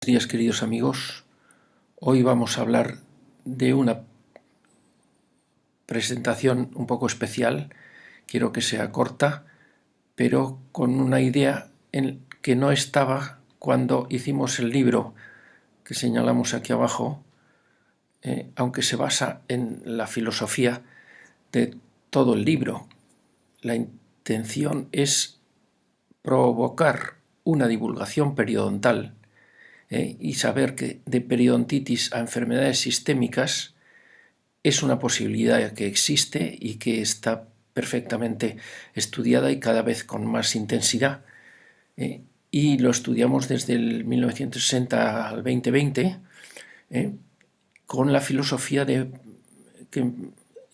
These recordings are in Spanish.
días, queridos amigos. Hoy vamos a hablar de una presentación un poco especial. Quiero que sea corta, pero con una idea en que no estaba cuando hicimos el libro que señalamos aquí abajo, aunque se basa en la filosofía de todo el libro. La intención es provocar una divulgación periodontal y saber que de periodontitis a enfermedades sistémicas es una posibilidad que existe y que está perfectamente estudiada y cada vez con más intensidad. Y lo estudiamos desde el 1960 al 2020 con la filosofía que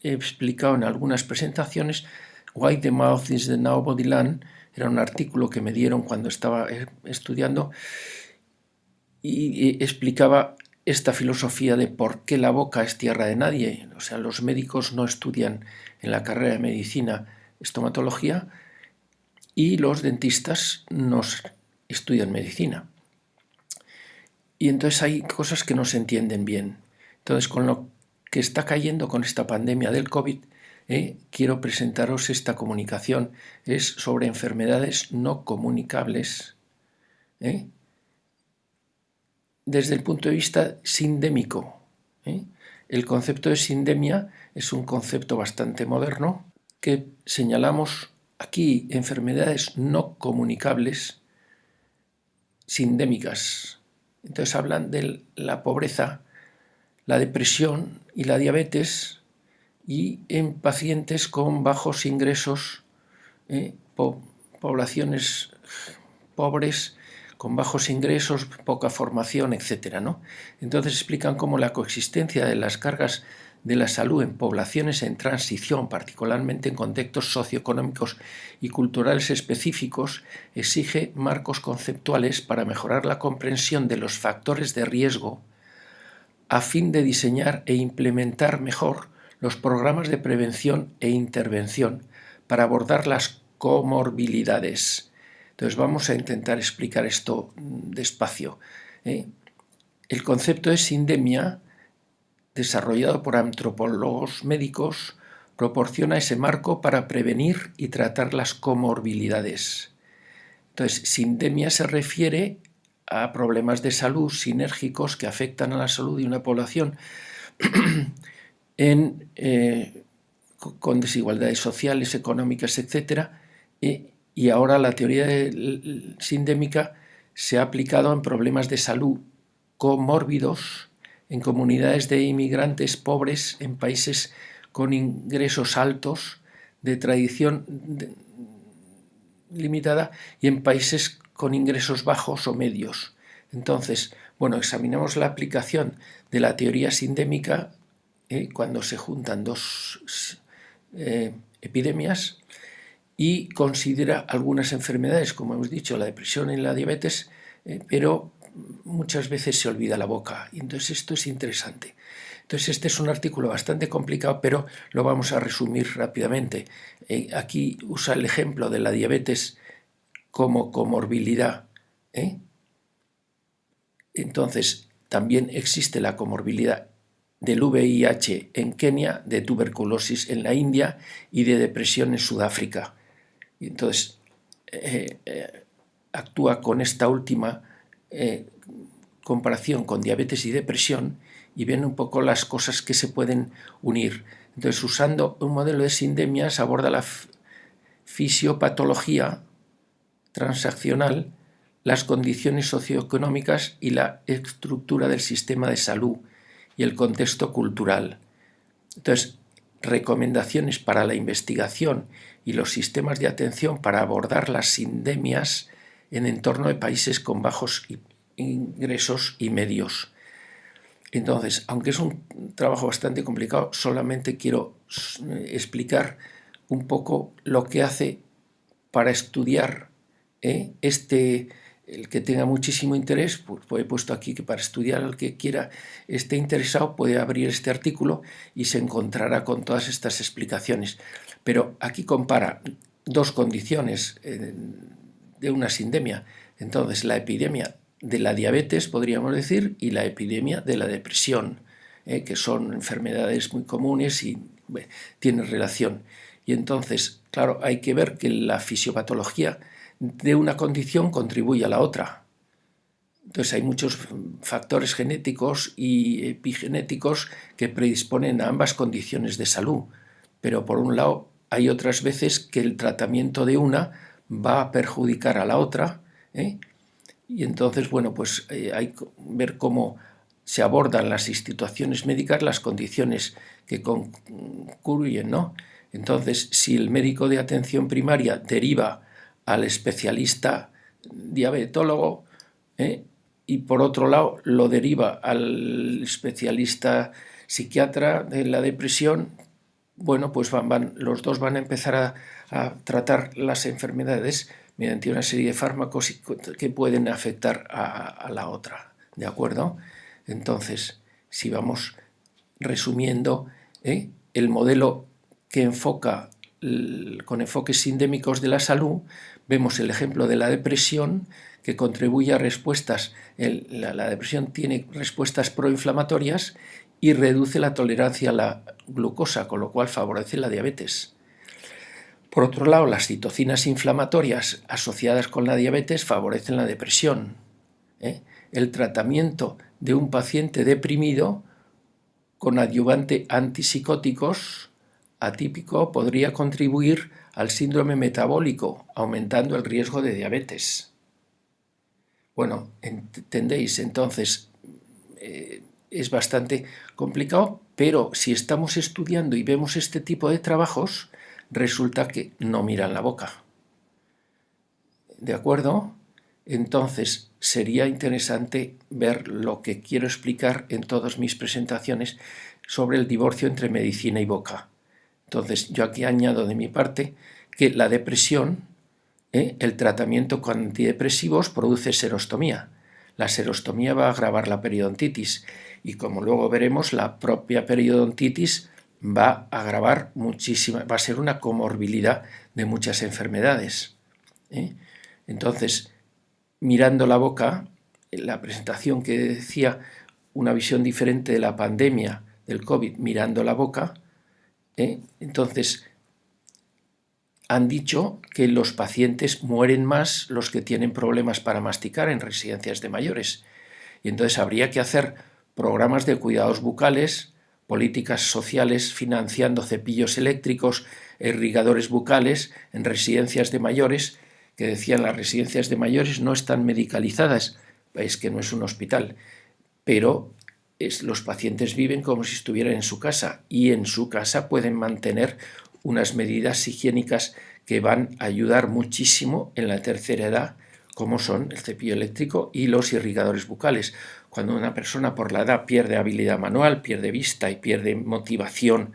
he explicado en algunas presentaciones. Why the Mouth is the Now Body Land era un artículo que me dieron cuando estaba estudiando y explicaba esta filosofía de por qué la boca es tierra de nadie. O sea, los médicos no estudian en la carrera de medicina estomatología y los dentistas no estudian medicina. Y entonces hay cosas que no se entienden bien. Entonces, con lo que está cayendo con esta pandemia del COVID, quiero presentaros esta comunicación. Es sobre enfermedades no comunicables, desde el punto de vista sindémico. El concepto de sindemia es un concepto bastante moderno que señalamos aquí enfermedades no comunicables sindémicas. Entonces hablan de la pobreza, la depresión y la diabetes y en pacientes con bajos ingresos, poblaciones pobres con bajos ingresos, poca formación, etc., ¿no? Entonces explican cómo la coexistencia de las cargas de la salud en poblaciones en transición, particularmente en contextos socioeconómicos y culturales específicos, exige marcos conceptuales para mejorar la comprensión de los factores de riesgo a fin de diseñar e implementar mejor los programas de prevención e intervención para abordar las comorbilidades. Entonces vamos a intentar explicar esto despacio. El concepto de sindemia, desarrollado por antropólogos médicos, proporciona ese marco para prevenir y tratar las comorbilidades. Entonces, sindemia se refiere a problemas de salud sinérgicos que afectan a la salud de una población con desigualdades sociales, económicas, etc. Y ahora la teoría sindémica se ha aplicado en problemas de salud comórbidos en comunidades de inmigrantes pobres en países con ingresos altos de tradición limitada y en países con ingresos bajos o medios. Entonces, examinamos la aplicación de la teoría sindémica cuando se juntan dos epidemias y considera algunas enfermedades, como hemos dicho, la depresión y la diabetes, pero muchas veces se olvida la boca. Y entonces esto es interesante. Entonces este es un artículo bastante complicado, pero lo vamos a resumir rápidamente. Aquí usa el ejemplo de la diabetes como comorbilidad. Entonces también existe la comorbilidad del VIH en Kenia, de tuberculosis en la India y de depresión en Sudáfrica. Y entonces actúa con esta última comparación con diabetes y depresión y ven un poco las cosas que se pueden unir. Entonces, usando un modelo de sindemia, se aborda la fisiopatología transaccional, las condiciones socioeconómicas y la estructura del sistema de salud y el contexto cultural. Entonces, recomendaciones para la investigación y los sistemas de atención para abordar las sindemias en entorno de países con bajos ingresos y medios. Entonces, aunque es un trabajo bastante complicado, solamente quiero explicar un poco lo que hace para estudiar el que tenga muchísimo interés, pues he puesto aquí que para estudiar al que quiera esté interesado puede abrir este artículo y se encontrará con todas estas explicaciones. Pero aquí compara dos condiciones de una sindemia. Entonces, la epidemia de la diabetes, podríamos decir, y la epidemia de la depresión, que son enfermedades muy comunes y tienen relación. Y entonces, claro, hay que ver que la fisiopatología de una condición contribuye a la otra. Entonces hay muchos factores genéticos y epigenéticos que predisponen a ambas condiciones de salud, pero por un lado hay otras veces que el tratamiento de una va a perjudicar a la otra, y entonces, bueno, pues hay que ver cómo se abordan las instituciones médicas las condiciones que concurren, ¿no? Entonces, si el médico de atención primaria deriva al especialista diabetólogo, y por otro lado lo deriva al especialista psiquiatra de la depresión, bueno, pues los dos van a empezar a tratar las enfermedades mediante una serie de fármacos que pueden afectar a la otra, ¿de acuerdo? Entonces, si vamos resumiendo, el modelo que enfoca con enfoques sindémicos de la salud, vemos el ejemplo de la depresión, que contribuye a respuestas, la depresión tiene respuestas proinflamatorias y reduce la tolerancia a la glucosa, con lo cual favorece la diabetes. Por otro lado, las citocinas inflamatorias asociadas con la diabetes favorecen la depresión. El tratamiento de un paciente deprimido con adyuvante antipsicóticos atípico podría contribuir al síndrome metabólico, aumentando el riesgo de diabetes. Bueno, entendéis, entonces es bastante complicado, pero si estamos estudiando y vemos este tipo de trabajos, resulta que no miran la boca. ¿De acuerdo? Entonces sería interesante ver lo que quiero explicar en todas mis presentaciones sobre el divorcio entre medicina y boca. Entonces yo aquí añado de mi parte que la depresión, el tratamiento con antidepresivos produce serostomía. La serostomía va a agravar la periodontitis y, como luego veremos, la propia periodontitis va a agravar muchísima, va a ser una comorbilidad de muchas enfermedades. Entonces, mirando la boca, la presentación que decía una visión diferente de la pandemia del COVID mirando la boca, entonces han dicho que los pacientes mueren más los que tienen problemas para masticar en residencias de mayores. Y entonces habría que hacer programas de cuidados bucales, políticas sociales financiando cepillos eléctricos, irrigadores bucales en residencias de mayores, que decían las residencias de mayores no están medicalizadas, es que no es un hospital, pero los pacientes viven como si estuvieran en su casa y en su casa pueden mantener unas medidas higiénicas que van a ayudar muchísimo en la tercera edad, como son el cepillo eléctrico y los irrigadores bucales. Cuando una persona por la edad pierde habilidad manual, pierde vista y pierde motivación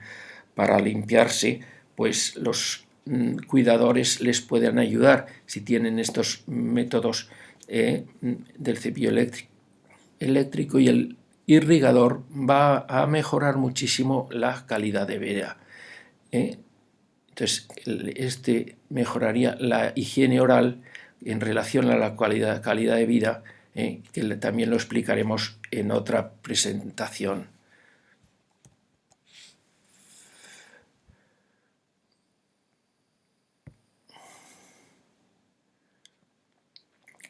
para limpiarse, pues los cuidadores les pueden ayudar si tienen estos métodos del cepillo eléctrico, y el irrigador va a mejorar muchísimo la calidad de vida. Entonces, este mejoraría la higiene oral en relación a la calidad de vida, que también lo explicaremos en otra presentación.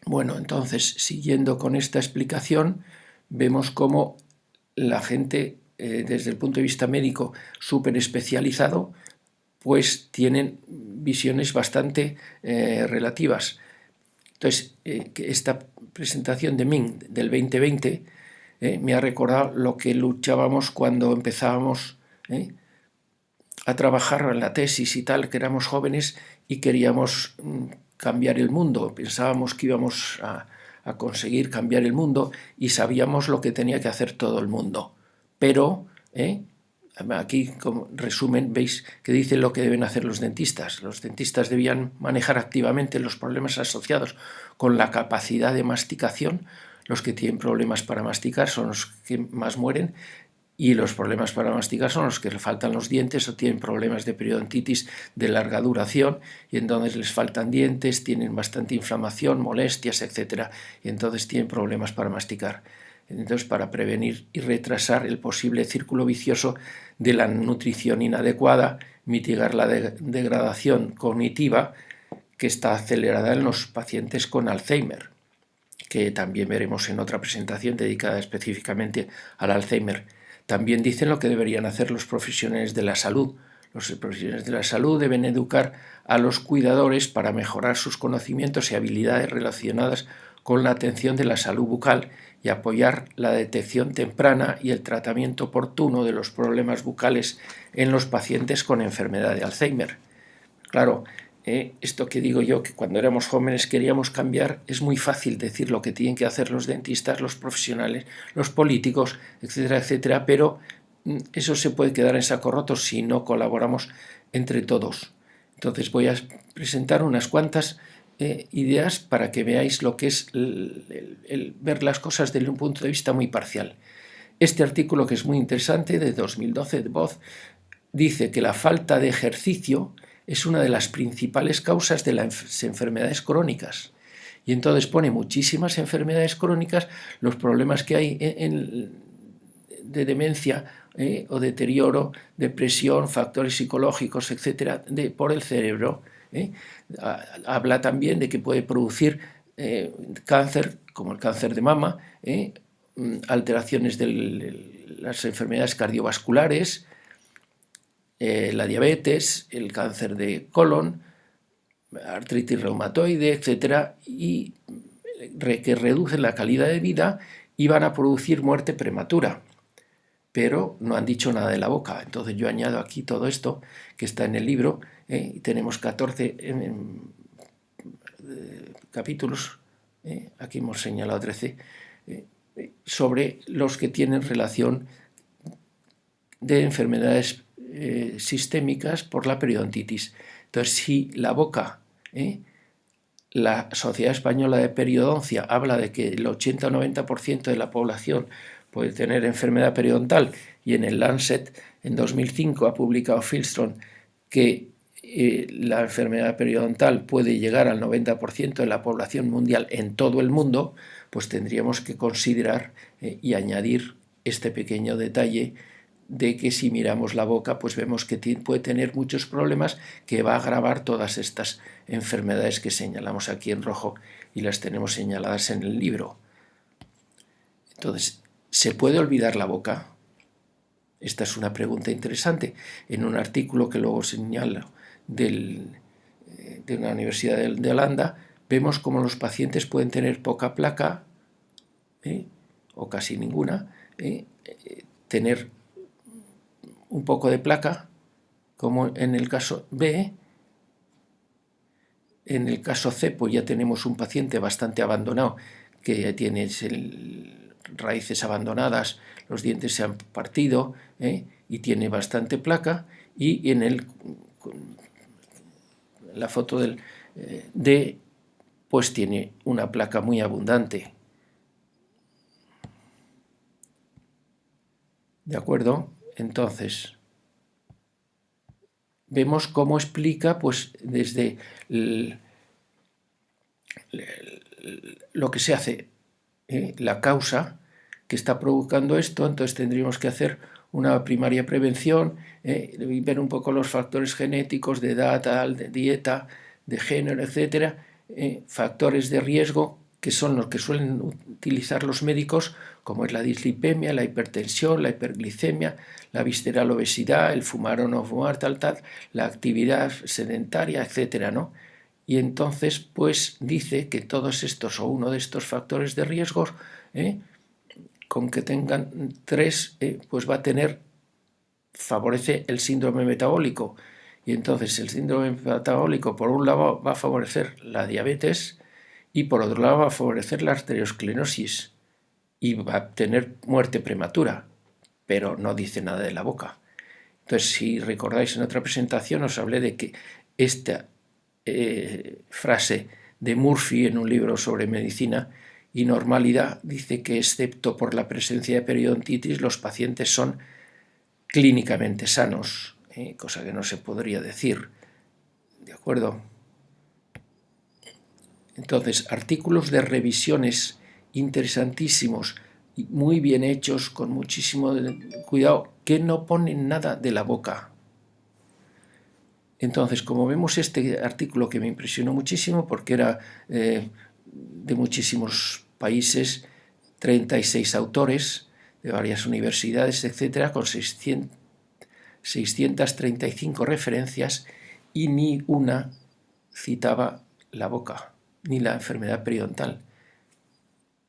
Bueno, entonces, siguiendo con esta explicación, vemos cómo la gente, desde el punto de vista médico súper especializado, pues tienen visiones bastante relativas. Entonces, esta presentación de Ming del 2020 me ha recordado lo que luchábamos cuando empezábamos a trabajar en la tesis y tal, que éramos jóvenes y queríamos cambiar el mundo. Pensábamos que íbamos a conseguir cambiar el mundo y sabíamos lo que tenía que hacer todo el mundo. Pero aquí, como resumen, veis que dice lo que deben hacer los dentistas. Los dentistas debían manejar activamente los problemas asociados con la capacidad de masticación. Los que tienen problemas para masticar son los que más mueren. Y los problemas para masticar son los que le faltan los dientes o tienen problemas de periodontitis de larga duración y entonces les faltan dientes, tienen bastante inflamación, molestias, etc. Y entonces tienen problemas para masticar. Entonces, para prevenir y retrasar el posible círculo vicioso de la nutrición inadecuada, mitigar la degradación cognitiva que está acelerada en los pacientes con Alzheimer, que también veremos en otra presentación dedicada específicamente al Alzheimer. También dicen lo que deberían hacer los profesionales de la salud. Los profesionales de la salud deben educar a los cuidadores para mejorar sus conocimientos y habilidades relacionadas con la atención de la salud bucal y apoyar la detección temprana y el tratamiento oportuno de los problemas bucales en los pacientes con enfermedad de Alzheimer. Claro, esto que digo yo, que cuando éramos jóvenes queríamos cambiar, es muy fácil decir lo que tienen que hacer los dentistas, los profesionales, los políticos, etcétera, etcétera, pero eso se puede quedar en saco roto si no colaboramos entre todos. Entonces voy a presentar unas cuantas ideas para que veáis lo que es el ver las cosas desde un punto de vista muy parcial. Este artículo, que es muy interesante, de 2012 de Voz, dice que la falta de ejercicio es una de las principales causas de las enfermedades crónicas. Y entonces pone muchísimas enfermedades crónicas, los problemas que hay de demencia o deterioro, depresión, factores psicológicos, etcétera, por el cerebro. Habla también de que puede producir cáncer, como el cáncer de mama, alteraciones de las enfermedades cardiovasculares, la diabetes, el cáncer de colon, artritis reumatoide, etcétera, y que reducen la calidad de vida y van a producir muerte prematura. Pero no han dicho nada de la boca. Entonces yo añado aquí todo esto que está en el libro. Tenemos 14 capítulos, aquí hemos señalado 13, sobre los que tienen relación de enfermedades sistémicas por la periodontitis. Entonces, si la boca, la Sociedad Española de Periodoncia habla de que el 80 o 90% de la población puede tener enfermedad periodontal, y en el Lancet en 2005 ha publicado Filstrom que la enfermedad periodontal puede llegar al 90% de la población mundial en todo el mundo, pues tendríamos que considerar y añadir este pequeño detalle de que si miramos la boca, pues vemos que puede tener muchos problemas, que va a agravar todas estas enfermedades que señalamos aquí en rojo y las tenemos señaladas en el libro. Entonces, ¿se puede olvidar la boca? Esta es una pregunta interesante. En un artículo que luego señalo de una universidad de Holanda, vemos cómo los pacientes pueden tener poca placa, o casi ninguna, tener un poco de placa, como en el caso B. En el caso C, pues ya tenemos un paciente bastante abandonado, que tiene raíces abandonadas, los dientes se han partido, y tiene bastante placa. Y en la foto del D, pues tiene una placa muy abundante. ¿De acuerdo? Entonces, vemos cómo explica, pues, desde lo que se hace, la causa que está provocando esto. Entonces tendríamos que hacer una primaria prevención, y ver un poco los factores genéticos de edad, de dieta, de género, etcétera, factores de riesgo que son los que suelen utilizar los médicos, como es la dislipemia, la hipertensión, la hiperglicemia, la visceral obesidad, el fumar o no fumar, tal, la actividad sedentaria, etcétera, ¿no? Y entonces, pues dice que todos estos o uno de estos factores de riesgos, con que tengan 3, pues va a favorece el síndrome metabólico. Y entonces el síndrome metabólico, por un lado, va a favorecer la diabetes y por otro lado va a favorecer la arteriosclerosis y va a tener muerte prematura, pero no dice nada de la boca. Entonces, si recordáis, en otra presentación os hablé de que esta frase de Murphy en un libro sobre medicina, y normalidad dice que excepto por la presencia de periodontitis los pacientes son clínicamente sanos, cosa que no se podría decir, ¿de acuerdo? Entonces, artículos de revisiones interesantísimos, muy bien hechos, con muchísimo cuidado, que no ponen nada de la boca. Entonces, como vemos, este artículo que me impresionó muchísimo porque era de muchísimos países, 36 autores de varias universidades, etcétera, con 635 referencias, y ni una citaba la boca, ni la enfermedad periodontal.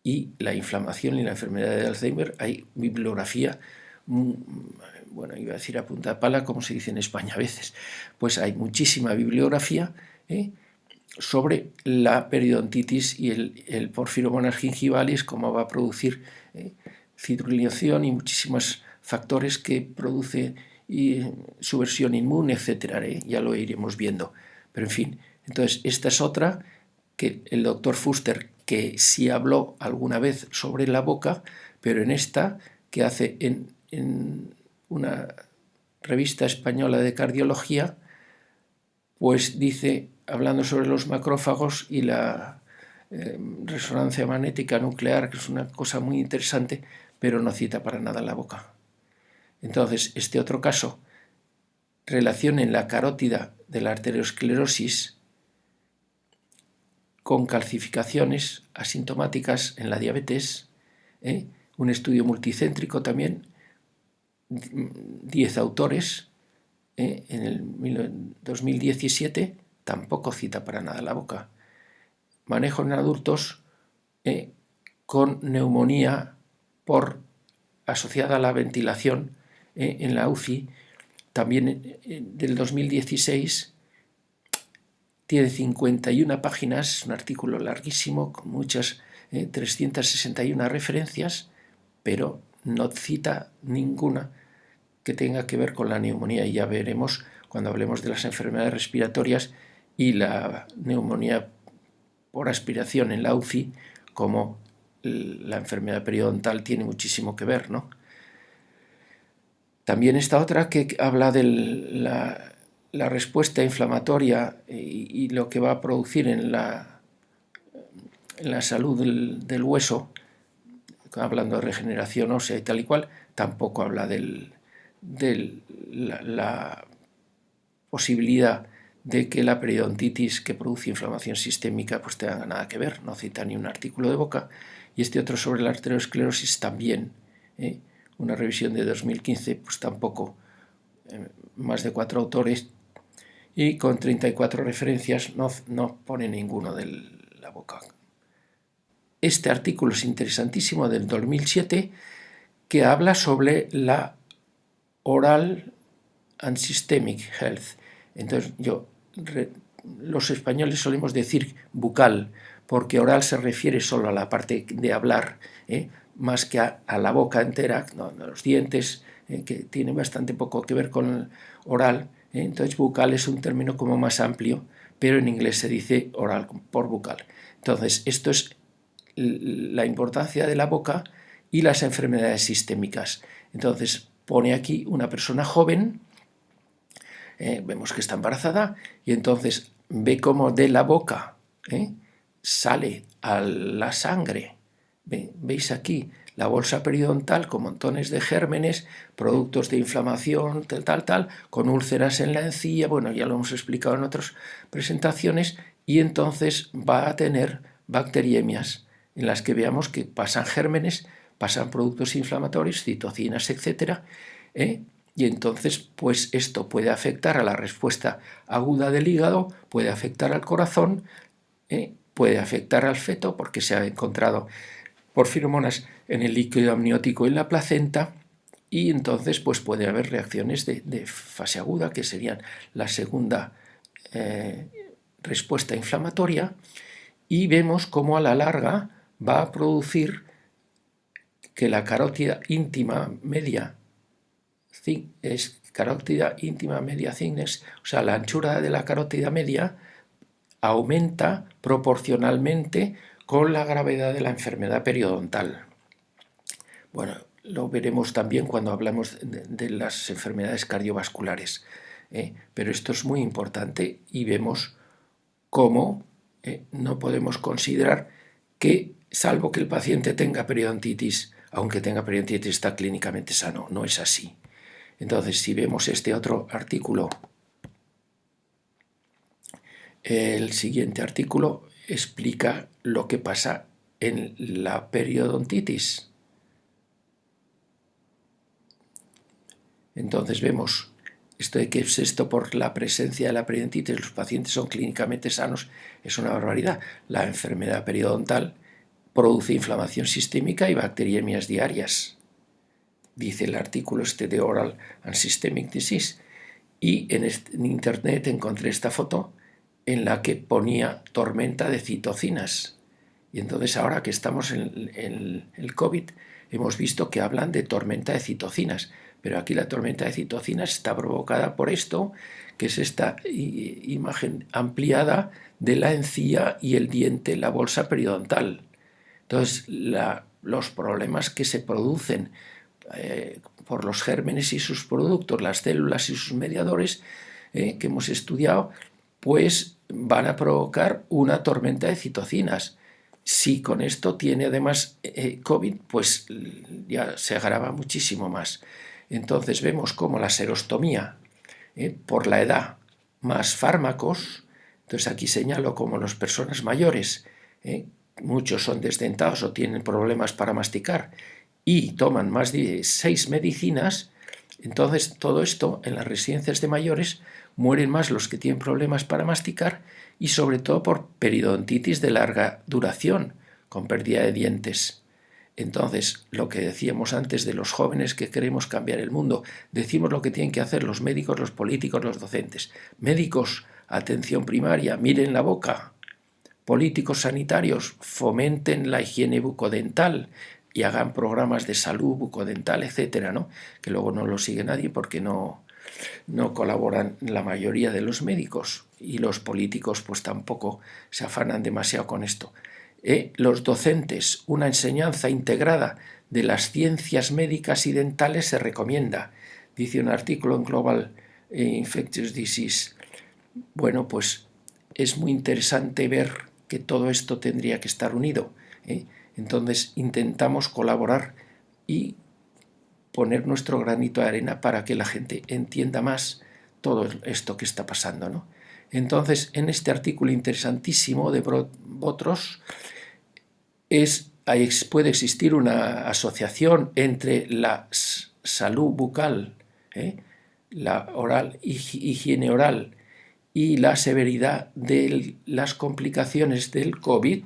Y la inflamación y la enfermedad de Alzheimer, hay bibliografía, bueno, iba a decir a punta de pala, como se dice en España a veces, pues hay muchísima bibliografía sobre la periodontitis y el Porphyromonas gingivalis, cómo va a producir fibrilación y muchísimos factores que produce su versión inmune, etcétera. Ya lo iremos viendo. Pero en fin, entonces esta es otra que el doctor Fuster, que sí habló alguna vez sobre la boca, pero en esta que hace en una revista española de cardiología, pues dice, hablando sobre los macrófagos y la resonancia magnética nuclear, que es una cosa muy interesante, pero no cita para nada la boca. Entonces, este otro caso, relación en la carótida de la arteriosclerosis con calcificaciones asintomáticas en la diabetes, un estudio multicéntrico también, 10 autores, en el 2017, tampoco cita para nada la boca. Manejo en adultos con neumonía asociada a la ventilación en la UCI, también del 2016, tiene 51 páginas, un artículo larguísimo con muchas, 361 referencias, pero no cita ninguna que tenga que ver con la neumonía, y ya veremos cuando hablemos de las enfermedades respiratorias y la neumonía por aspiración en la UCI, como la enfermedad periodontal tiene muchísimo que ver, ¿no? También esta otra que habla de la respuesta inflamatoria y lo que va a producir en la salud del hueso, hablando de regeneración ósea y tal y cual, tampoco habla de la posibilidad de que la periodontitis que produce inflamación sistémica pues tenga nada que ver, no cita ni un artículo de boca. Y este otro sobre la arteriosclerosis también, una revisión de 2015, pues tampoco, más de 4 autores y con 34 referencias, no pone ninguno de la boca. Este artículo es interesantísimo, del 2007, que habla sobre la oral and systemic health. Entonces los españoles solemos decir bucal, porque oral se refiere solo a la parte de hablar, más que a la boca entera, no, los dientes, que tienen bastante poco que ver con oral. Entonces bucal es un término como más amplio, pero en inglés se dice oral por bucal. Entonces esto es la importancia de la boca y las enfermedades sistémicas. Entonces pone aquí una persona joven, vemos que está embarazada, y entonces ve cómo de la boca sale a la sangre. ¿Veis aquí la bolsa periodontal con montones de gérmenes, productos de inflamación, tal, con úlceras en la encía? Bueno, ya lo hemos explicado en otras presentaciones, y entonces va a tener bacteriemias en las que veamos que pasan gérmenes, pasan productos inflamatorios, citocinas, etc., y entonces pues esto puede afectar a la respuesta aguda del hígado, puede afectar al corazón, puede afectar al feto, porque se ha encontrado porfiromonas en el líquido amniótico y en la placenta, y entonces pues puede haber reacciones de fase aguda, que serían la segunda respuesta inflamatoria, y vemos cómo a la larga va a producir que la carótida íntima media es carótida íntima media thickness, o sea, la anchura de la carótida media aumenta proporcionalmente con la gravedad de la enfermedad periodontal. Bueno, lo veremos también cuando hablamos de las enfermedades cardiovasculares, pero esto es muy importante y vemos cómo no podemos considerar que, salvo que el paciente tenga periodontitis, aunque tenga periodontitis está clínicamente sano. No es así. Entonces, si vemos este otro artículo, el siguiente artículo explica lo que pasa en la periodontitis. Entonces vemos esto de que es esto por la presencia de la periodontitis, los pacientes son clínicamente sanos, es una barbaridad. La enfermedad periodontal produce inflamación sistémica y bacteriemias diarias, dice el artículo este de Oral and Systemic Disease. Y en internet encontré esta foto en la que ponía tormenta de citocinas. Y entonces ahora que estamos en el COVID, hemos visto que hablan de tormenta de citocinas. Pero aquí la tormenta de citocinas está provocada por esto, que es esta imagen ampliada de la encía y el diente, la bolsa periodontal. Entonces, los problemas que se producen por los gérmenes y sus productos, las células y sus mediadores que hemos estudiado, pues van a provocar una tormenta de citocinas. Si con esto tiene además COVID, pues ya se agrava muchísimo más. Entonces vemos cómo la serostomía, por la edad, más fármacos, entonces aquí señalo como las personas mayores, muchos son desdentados o tienen problemas para masticar y toman más de 6 medicinas, entonces todo esto en las residencias de mayores mueren más los que tienen problemas para masticar y sobre todo por periodontitis de larga duración, con pérdida de dientes. Entonces, lo que decíamos antes de los jóvenes que queremos cambiar el mundo, decimos lo que tienen que hacer los médicos, los políticos, los docentes. Médicos, atención primaria, miren la boca. Políticos sanitarios, fomenten la higiene bucodental y hagan programas de salud bucodental, etcétera, ¿no? Que luego no lo sigue nadie porque no colaboran la mayoría de los médicos y los políticos pues tampoco se afanan demasiado con esto. Los docentes, una enseñanza integrada de las ciencias médicas y dentales se recomienda, dice un artículo en Global Infectious Disease. Bueno, pues es muy interesante ver que todo esto tendría que estar unido. Entonces intentamos colaborar y poner nuestro granito de arena para que la gente entienda más todo esto que está pasando, ¿no? Entonces, en este artículo interesantísimo de Botros, puede existir una asociación entre la salud bucal, la higiene oral, y la severidad de las complicaciones del COVID.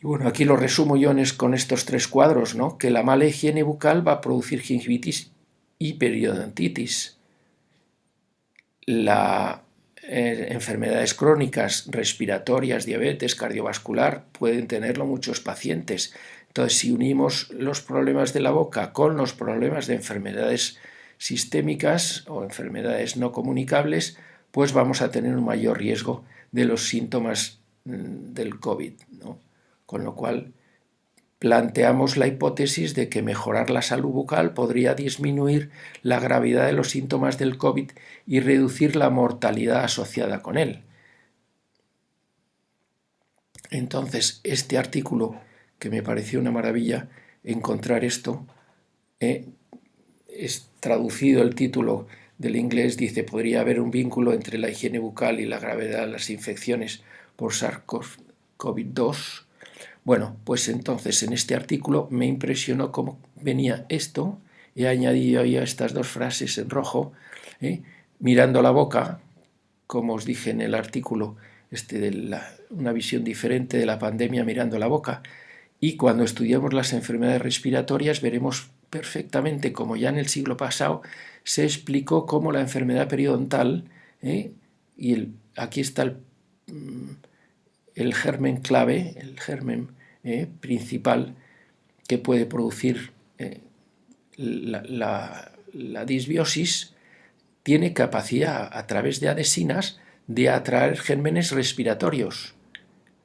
Y bueno, aquí lo resumo yo con estos 3 cuadros, ¿no? Que la mala higiene bucal va a producir gingivitis y periodontitis. Enfermedades crónicas, respiratorias, diabetes, cardiovascular, pueden tenerlo muchos pacientes. Entonces, si unimos los problemas de la boca con los problemas de enfermedades sistémicas o enfermedades no comunicables, pues vamos a tener un mayor riesgo de los síntomas del COVID, ¿no? Con lo cual, planteamos la hipótesis de que mejorar la salud bucal podría disminuir la gravedad de los síntomas del COVID y reducir la mortalidad asociada con él. Entonces, este artículo, que me pareció una maravilla encontrar esto, es traducido el título del inglés, dice: podría haber un vínculo entre la higiene bucal y la gravedad de las infecciones por SARS-CoV-2. Bueno, pues entonces en este artículo me impresionó cómo venía esto. He añadido ya estas 2 frases en rojo, mirando la boca, como os dije en el artículo, una visión diferente de la pandemia mirando la boca. Y cuando estudiamos las enfermedades respiratorias veremos perfectamente cómo ya en el siglo pasado se explicó cómo la enfermedad periodontal, aquí está el germen clave, el germen principal que puede producir la disbiosis, tiene capacidad a través de adhesinas de atraer gérmenes respiratorios.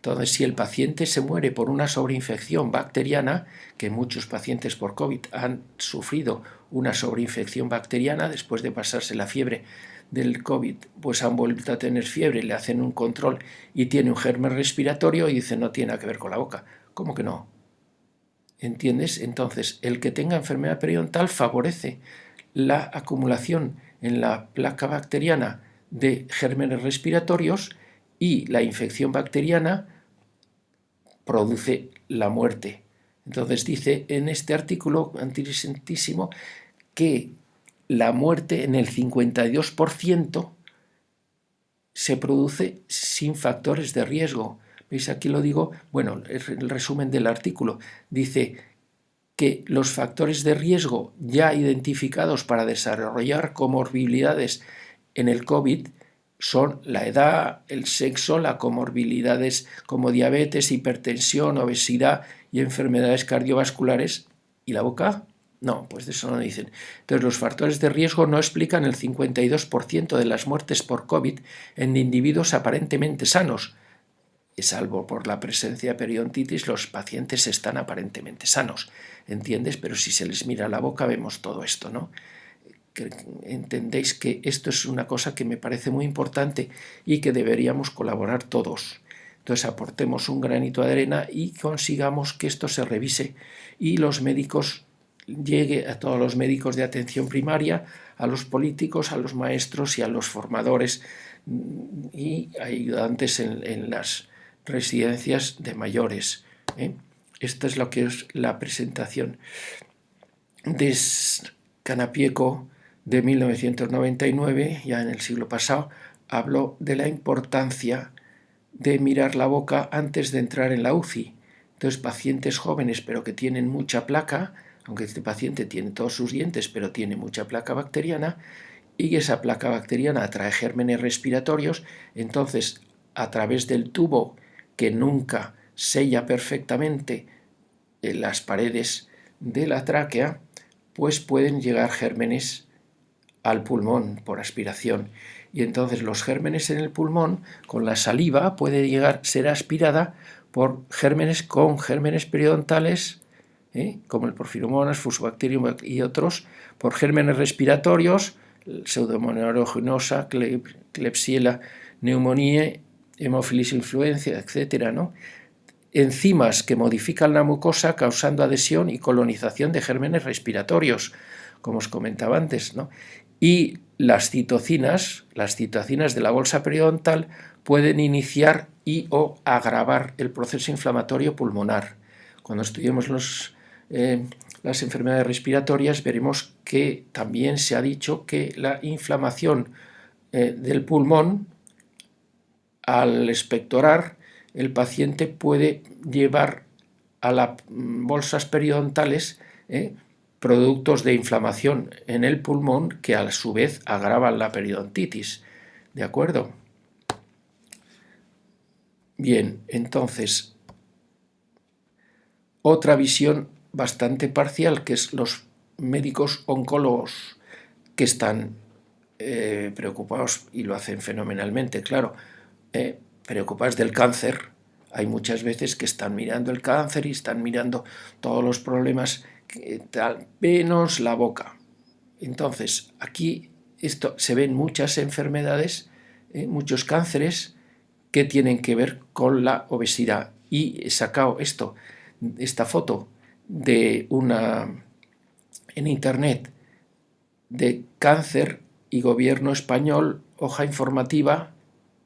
Entonces, si el paciente se muere por una sobreinfección bacteriana, que muchos pacientes por COVID han sufrido una sobreinfección bacteriana después de pasarse la fiebre del COVID, pues han vuelto a tener fiebre, le hacen un control y tiene un germen respiratorio y dicen no tiene nada que ver con la boca. ¿Cómo que no? ¿Entiendes? Entonces, el que tenga enfermedad periodontal favorece la acumulación en la placa bacteriana de gérmenes respiratorios y la infección bacteriana produce la muerte. Entonces dice en este artículo interesantísimo que la muerte en el 52% se produce sin factores de riesgo. ¿Veis? Aquí lo digo, bueno, el resumen del artículo. Dice que los factores de riesgo ya identificados para desarrollar comorbilidades en el COVID son la edad, el sexo, las comorbilidades como diabetes, hipertensión, obesidad y enfermedades cardiovasculares. ¿Y la boca? No, pues de eso no dicen. Entonces, los factores de riesgo no explican el 52% de las muertes por COVID en individuos aparentemente sanos. Salvo por la presencia de periodontitis, los pacientes están aparentemente sanos, ¿entiendes? Pero si se les mira la boca vemos todo esto, ¿no? Entendéis que esto es una cosa que me parece muy importante y que deberíamos colaborar todos. Entonces aportemos un granito de arena y consigamos que esto se revise y los médicos llegue a todos los médicos de atención primaria, a los políticos, a los maestros y a los formadores y ayudantes en las residencias de mayores. Esta es lo que es la presentación de Canapieco de 1999, ya en el siglo pasado, habló de la importancia de mirar la boca antes de entrar en la UCI. Entonces, pacientes jóvenes pero que tienen mucha placa, aunque este paciente tiene todos sus dientes, pero tiene mucha placa bacteriana, y esa placa bacteriana atrae gérmenes respiratorios, entonces, a través del tubo que nunca sella perfectamente las paredes de la tráquea, pues pueden llegar gérmenes al pulmón por aspiración. Y entonces los gérmenes en el pulmón, con la saliva, puede llegar a ser aspirada por gérmenes con gérmenes periodontales, como el Porphyromonas, Fusobacterium y otros, por gérmenes respiratorios, Pseudomonas aeruginosa, Klebsiella pneumoniae, Haemophilus influenza, etc., ¿no? Enzimas que modifican la mucosa causando adhesión y colonización de gérmenes respiratorios, como os comentaba antes, ¿no? Y las citocinas de la bolsa periodontal pueden iniciar y o agravar el proceso inflamatorio pulmonar. Cuando estudiemos las enfermedades respiratorias veremos que también se ha dicho que la inflamación del pulmón al expectorar el paciente puede llevar a las bolsas periodontales productos de inflamación en el pulmón que a su vez agravan la periodontitis. ¿De acuerdo? Bien, entonces, otra visión bastante parcial, que es los médicos oncólogos que están preocupados, y lo hacen fenomenalmente, claro, preocupados del cáncer. Hay muchas veces que están mirando el cáncer y están mirando todos los problemas, menos la boca. Entonces, aquí se ven muchas enfermedades, muchos cánceres que tienen que ver con la obesidad. Y he sacado esta foto de en internet de cáncer y gobierno español, hoja informativa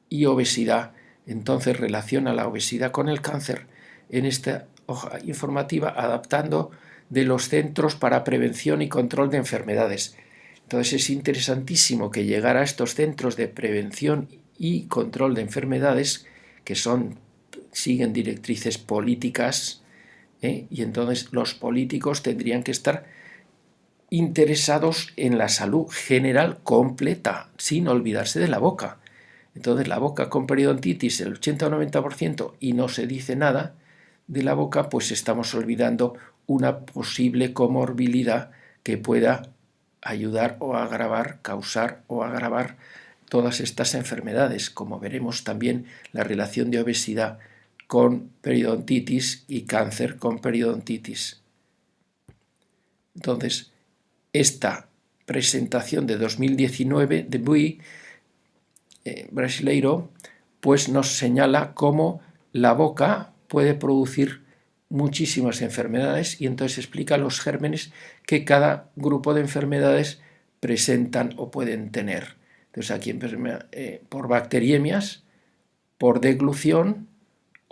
y obesidad. Entonces relaciona la obesidad con el cáncer en esta hoja informativa, adaptando de los centros para prevención y control de enfermedades. Entonces es interesantísimo que llegar a estos centros de prevención y control de enfermedades que siguen directrices políticas, y entonces los políticos tendrían que estar interesados en la salud general completa, sin olvidarse de la boca. Entonces la boca con periodontitis el 80 o 90% y no se dice nada de la boca, pues estamos olvidando una posible comorbilidad que pueda ayudar o agravar, causar o agravar todas estas enfermedades, como veremos también la relación de obesidad con periodontitis y cáncer con periodontitis. Entonces, esta presentación de 2019 de Bui brasileiro, pues nos señala cómo la boca puede producir muchísimas enfermedades y entonces explica los gérmenes que cada grupo de enfermedades presentan o pueden tener. Entonces aquí por bacteriemias, por deglución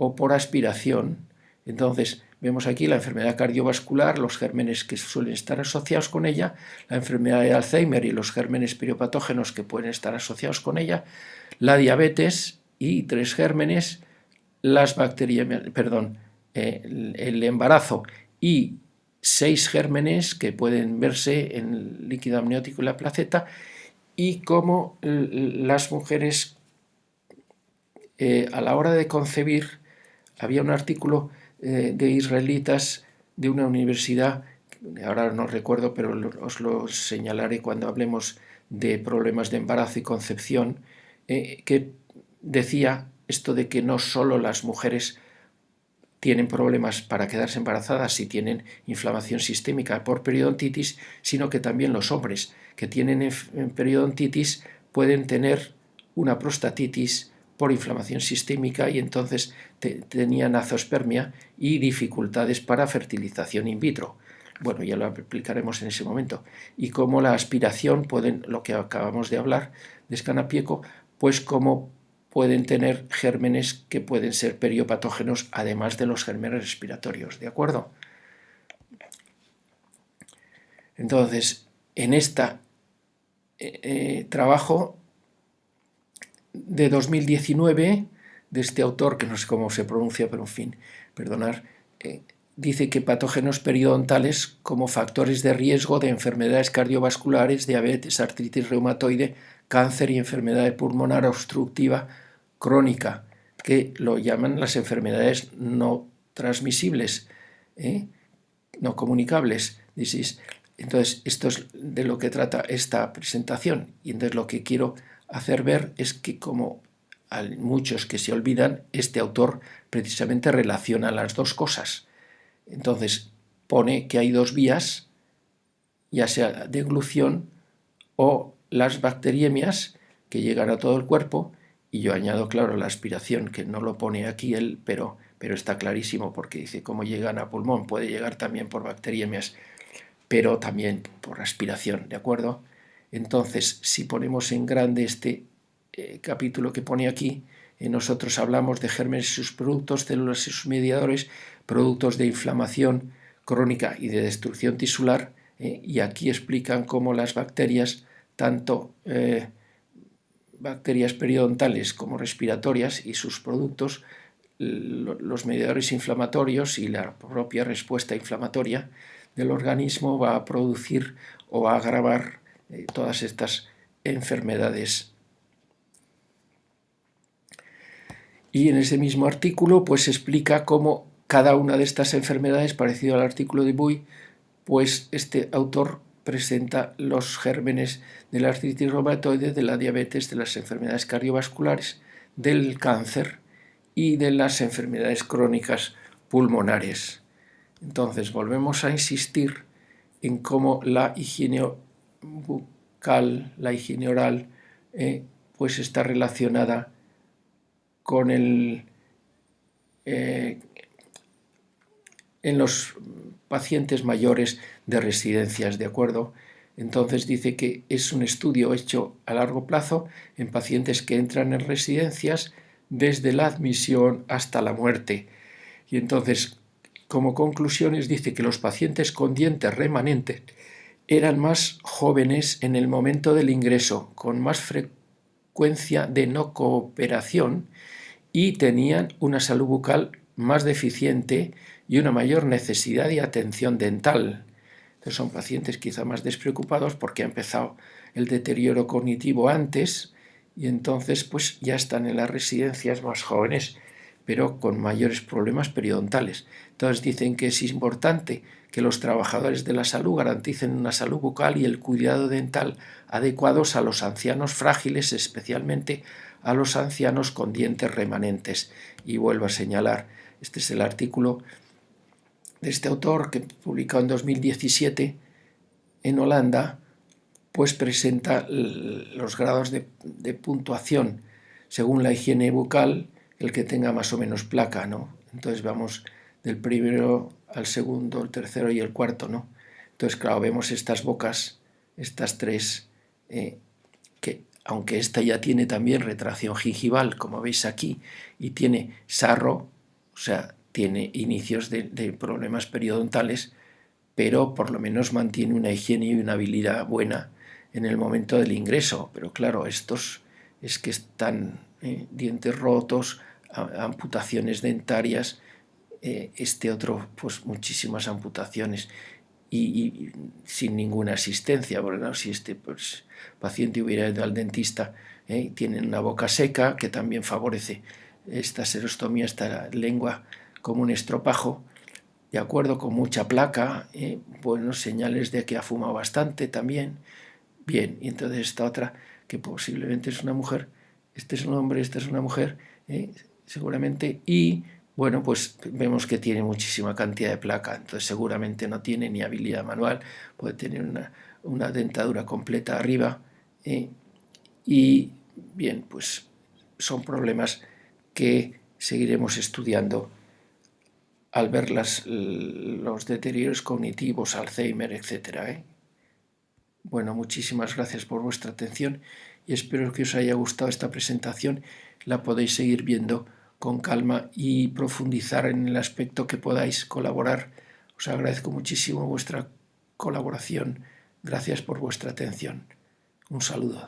o por aspiración. Entonces vemos aquí la enfermedad cardiovascular, los gérmenes que suelen estar asociados con ella, la enfermedad de Alzheimer y los gérmenes periopatógenos que pueden estar asociados con ella, la diabetes y 3 gérmenes, las bacteriemias, el embarazo y 6 gérmenes que pueden verse en el líquido amniótico y la placenta, y cómo las mujeres a la hora de concebir, había un artículo de israelitas de una universidad, ahora no recuerdo, pero os lo señalaré cuando hablemos de problemas de embarazo y concepción, que decía esto de que no solo las mujeres tienen problemas para quedarse embarazadas si tienen inflamación sistémica por periodontitis, sino que también los hombres que tienen periodontitis pueden tener una prostatitis por inflamación sistémica y entonces tenían azospermia y dificultades para fertilización in vitro. Bueno, ya lo explicaremos en ese momento. Y cómo la aspiración lo que acabamos de hablar de Scanapieco, pues cómo pueden tener gérmenes que pueden ser periopatógenos, además de los gérmenes respiratorios, ¿de acuerdo? Entonces, en este trabajo de 2019, de este autor, que no sé cómo se pronuncia, pero en fin, perdonar, dice que patógenos periodontales como factores de riesgo de enfermedades cardiovasculares, diabetes, artritis reumatoide, cáncer y enfermedad pulmonar obstructiva crónica, que lo llaman las enfermedades no transmisibles, no comunicables. Entonces, esto es de lo que trata esta presentación. Y entonces lo que quiero hacer ver es que, como hay muchos que se olvidan, este autor precisamente relaciona las dos cosas. Entonces pone que hay 2 vías, ya sea deglución o las bacteriemias que llegan a todo el cuerpo, y yo añado, claro, la aspiración, que no lo pone aquí él, pero está clarísimo porque dice cómo llegan a pulmón, puede llegar también por bacteriemias, pero también por aspiración, ¿de acuerdo? Entonces, si ponemos en grande este capítulo que pone aquí, nosotros hablamos de gérmenes y sus productos, células y sus mediadores, productos de inflamación crónica y de destrucción tisular, y aquí explican cómo las bacterias, tanto bacterias periodontales como respiratorias y sus productos, los mediadores inflamatorios y la propia respuesta inflamatoria del organismo va a producir o a agravar todas estas enfermedades. Y en ese mismo artículo pues explica cómo cada una de estas enfermedades, parecido al artículo de Bui, pues este autor presenta los gérmenes de la artritis reumatoide, de la diabetes, de las enfermedades cardiovasculares, del cáncer y de las enfermedades crónicas pulmonares. Entonces volvemos a insistir en cómo la higiene bucal, la higiene oral, pues está relacionada con en los pacientes mayores de residencias, ¿de acuerdo? Entonces dice que es un estudio hecho a largo plazo en pacientes que entran en residencias desde la admisión hasta la muerte. Y entonces, como conclusiones, dice que los pacientes con dientes remanentes eran más jóvenes en el momento del ingreso, con más frecuencia de no cooperación y tenían una salud bucal más deficiente y una mayor necesidad de atención dental. Entonces son pacientes quizá más despreocupados porque ha empezado el deterioro cognitivo antes y entonces pues ya están en las residencias más jóvenes, pero con mayores problemas periodontales. Entonces dicen que es importante que los trabajadores de la salud garanticen una salud bucal y el cuidado dental adecuados a los ancianos frágiles, especialmente a los ancianos con dientes remanentes. Y vuelvo a señalar Este es el artículo de este autor que publicado en 2017 en Holanda, pues presenta los grados de puntuación según la higiene bucal, el que tenga más o menos placa, ¿no? Entonces vamos del primero al segundo, el tercero y el cuarto, ¿no? Entonces, claro, vemos estas bocas, estas tres, que aunque esta ya tiene también retracción gingival, como veis aquí, y tiene sarro, o sea, tiene inicios de problemas periodontales, pero por lo menos mantiene una higiene y una habilidad buena en el momento del ingreso. Pero claro, estos es que están dientes rotos, amputaciones dentarias, este otro pues muchísimas amputaciones y sin ninguna asistencia. Bueno, si este pues, paciente hubiera ido al dentista, tiene una boca seca que también favorece esta serostomía, esta lengua como un estropajo, de acuerdo, con mucha placa, buenos señales de que ha fumado bastante también. Bien, y entonces esta otra, que posiblemente es una mujer, este es un hombre, esta es una mujer, seguramente, y bueno, pues vemos que tiene muchísima cantidad de placa, entonces seguramente no tiene ni habilidad manual, puede tener una dentadura completa arriba, y bien, pues son problemas que seguiremos estudiando al ver los deterioros cognitivos, Alzheimer, etc. Bueno, muchísimas gracias por vuestra atención y espero que os haya gustado esta presentación. La podéis seguir viendo con calma y profundizar en el aspecto que podáis colaborar. Os agradezco muchísimo vuestra colaboración. Gracias por vuestra atención. Un saludo.